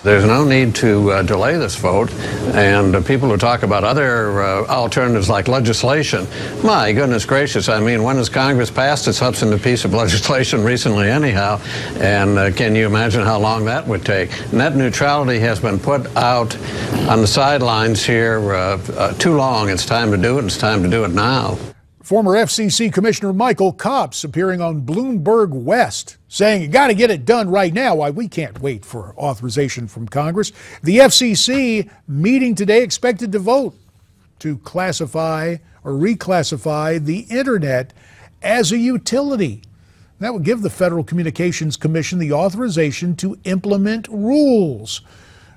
There's no need to delay this vote, and people who talk about other alternatives like legislation, my goodness gracious, I mean, when has Congress passed a substantive piece of legislation recently anyhow, and can you imagine how long that would take? Net neutrality has been put out on the sidelines here too long. It's time to do it, and it's time to do it now. Former FCC Commissioner Michael Copps appearing on Bloomberg West, saying you got to get it done right now. Why, we can't wait for authorization from Congress. The FCC meeting today expected to vote to classify or reclassify the internet as a utility. That would give the Federal Communications Commission the authorization to implement rules.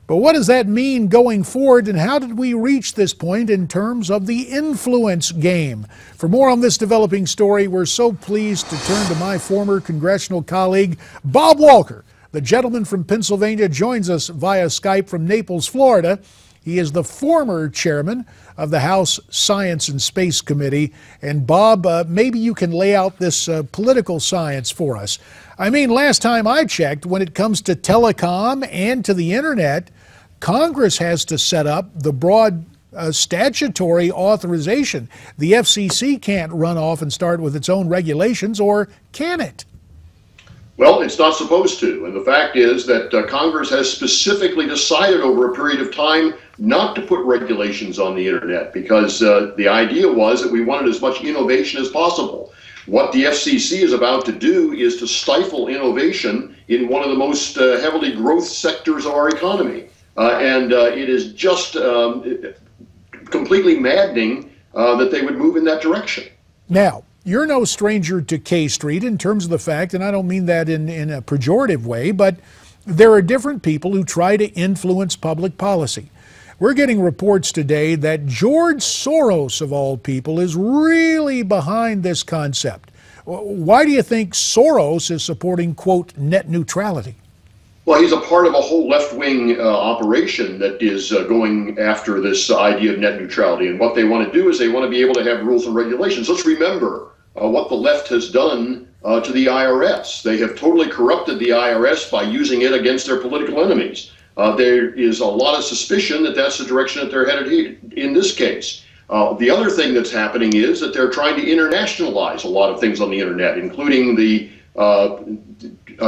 But what does that mean going forward, and how did we reach this point in terms of the influence game? For more on this developing story, we're so pleased to turn to my former congressional colleague, Bob Walker. The gentleman from Pennsylvania joins us via Skype from Naples, Florida. He is the former chairman of the House Science and Space Committee. And Bob, maybe you can lay out this political science for us. I mean, last time I checked, when it comes to telecom and to the internet, Congress has to set up the broad statutory authorization. The FCC can't run off and start with its own regulations, or can it? Well, it's not supposed to. And the fact is that Congress has specifically decided over a period of time not to put regulations on the internet, because the idea was that we wanted as much innovation as possible. What the FCC is about to do is to stifle innovation in one of the most heavily growth sectors of our economy. It is just completely maddening that they would move in that direction. Now, you're no stranger to K Street in terms of the fact, and I don't mean that in a pejorative way, but there are different people who try to influence public policy. We're getting reports today that George Soros, of all people, is really behind this concept. Why do you think Soros is supporting, quote, net neutrality? Well, he's a part of a whole left-wing operation that is going after this idea of net neutrality. And what they want to do is they want to be able to have rules and regulations. Let's remember what the left has done to the IRS. They have totally corrupted the IRS by using it against their political enemies. There is a lot of suspicion that that's the direction that they're headed in this case. The other thing that's happening is that they're trying to internationalize a lot of things on the internet, including the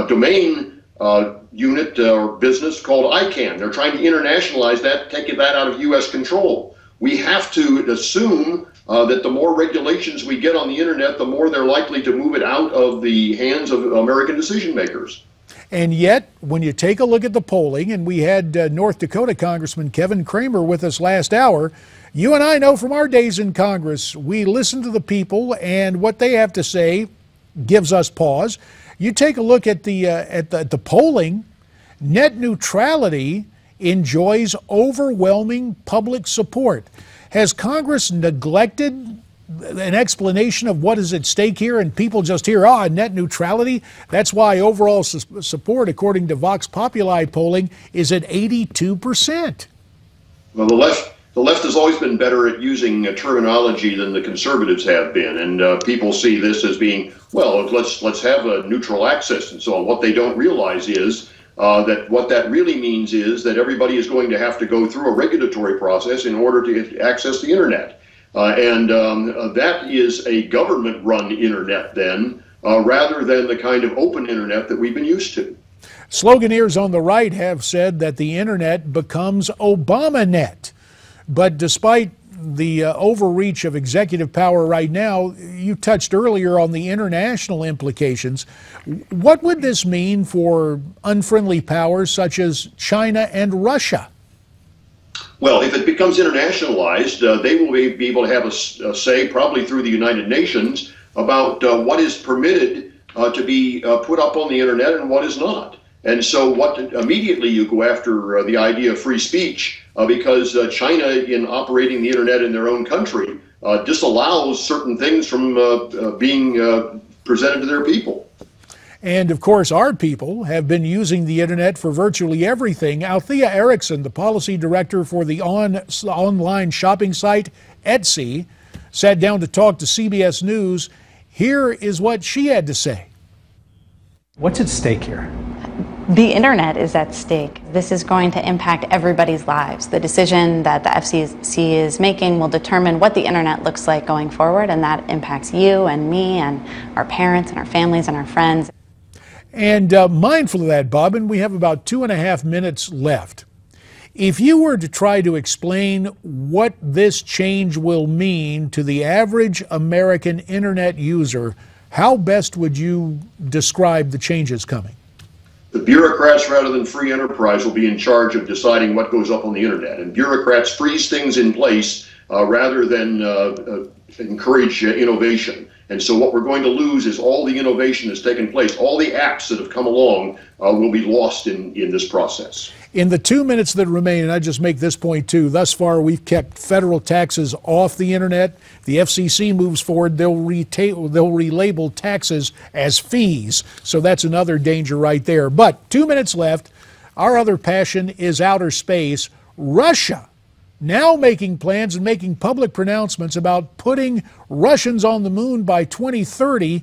domain unit or business called ICANN. They're trying to internationalize that, taking that out of U.S. control. We have to assume that the more regulations we get on the internet, the more they're likely to move it out of the hands of American decision makers. And yet, when you take a look at the polling, and we had North Dakota Congressman Kevin Cramer with us last hour, you and I know from our days in Congress, we listen to the people, and what they have to say gives us pause. You take a look at the polling, net neutrality enjoys overwhelming public support. Has Congress neglected an explanation of what is at stake here, and people just hear, net neutrality? That's why overall support, according to Vox Populi polling, is at 82%. Well, the left has always been better at using terminology than the conservatives have been, and people see this as being, well, let's have a neutral access and so on. What they don't realize is that what that really means is that everybody is going to have to go through a regulatory process in order to access the internet. That is a government-run internet then, rather than the kind of open internet that we've been used to. Sloganeers on the right have said that the internet becomes Obama-net. But despite the overreach of executive power right now, you touched earlier on the international implications. What would this mean for unfriendly powers such as China and Russia? Well, if it becomes internationalized, they will be able to have a say, probably through the United Nations, about what is permitted to be put up on the internet and what is not. And so immediately you go after the idea of free speech because China, in operating the internet in their own country, disallows certain things from being presented to their people. And of course, our people have been using the internet for virtually everything. Althea Erickson, the policy director for the online shopping site Etsy, sat down to talk to CBS News. Here is what she had to say. What's at stake here? The internet is at stake. This is going to impact everybody's lives. The decision that the FCC is making will determine what the internet looks like going forward, and that impacts you and me and our parents and our families and our friends. And mindful of that, Bob, and we have about 2.5 minutes left. If you were to try to explain what this change will mean to the average American internet user, how best would you describe the changes coming? The bureaucrats, rather than free enterprise, will be in charge of deciding what goes up on the internet. And bureaucrats freeze things in place rather than encourage innovation. And so what we're going to lose is all the innovation that's taken place. All the apps that have come along will be lost in this process. In the 2 minutes that remain, and I just make this point too, thus far we've kept federal taxes off the internet. The FCC moves forward, they'll relabel taxes as fees. So that's another danger right there. But 2 minutes left. Our other passion is outer space. Russia now making plans and making public pronouncements about putting Russians on the moon by 2030.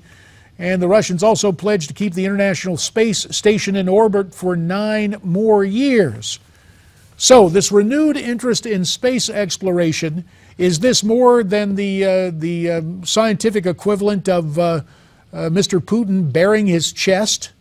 And the Russians also pledged to keep the International Space Station in orbit for 9 more years. So this renewed interest in space exploration, is this more than the scientific equivalent of Mr. Putin baring his chest?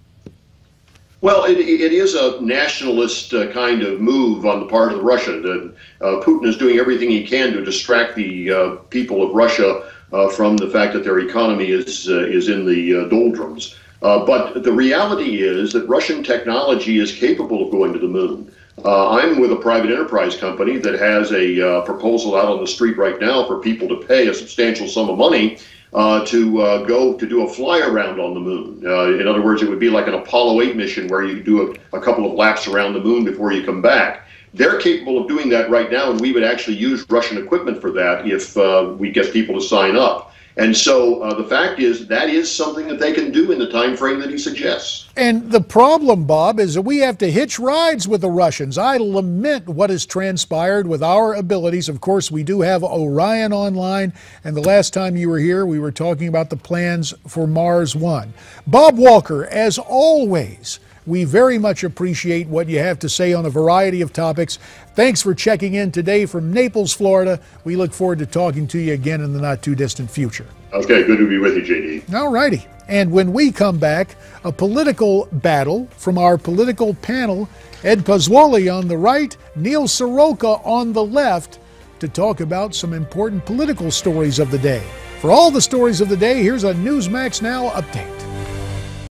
Well, it is a nationalist kind of move on the part of Russia. Putin is doing everything he can to distract the people of Russia from the fact that their economy is in the doldrums. But the reality is that Russian technology is capable of going to the moon. I'm with a private enterprise company that has a proposal out on the street right now for people to pay a substantial sum of money to go to do a fly around on the moon. In other words, it would be like an Apollo 8 mission where you do a couple of laps around the moon before you come back. They're capable of doing that right now, and we would actually use Russian equipment for that if we get people to sign up. And so the fact is that is something that they can do in the time frame that he suggests. And the problem, Bob, is that we have to hitch rides with the Russians. I lament what has transpired with our abilities. Of course, we do have Orion online, and the last time you were here, we were talking about the plans for Mars 1. Bob Walker, as always, we very much appreciate what you have to say on a variety of topics. Thanks for checking in today from Naples, Florida. We look forward to talking to you again in the not-too-distant future. Okay, good to be with you, J.D. All righty. And when we come back, a political battle from our political panel, Ed Pozzuoli on the right, Neil Soroka on the left, to talk about some important political stories of the day. For all the stories of the day, here's a Newsmax Now update.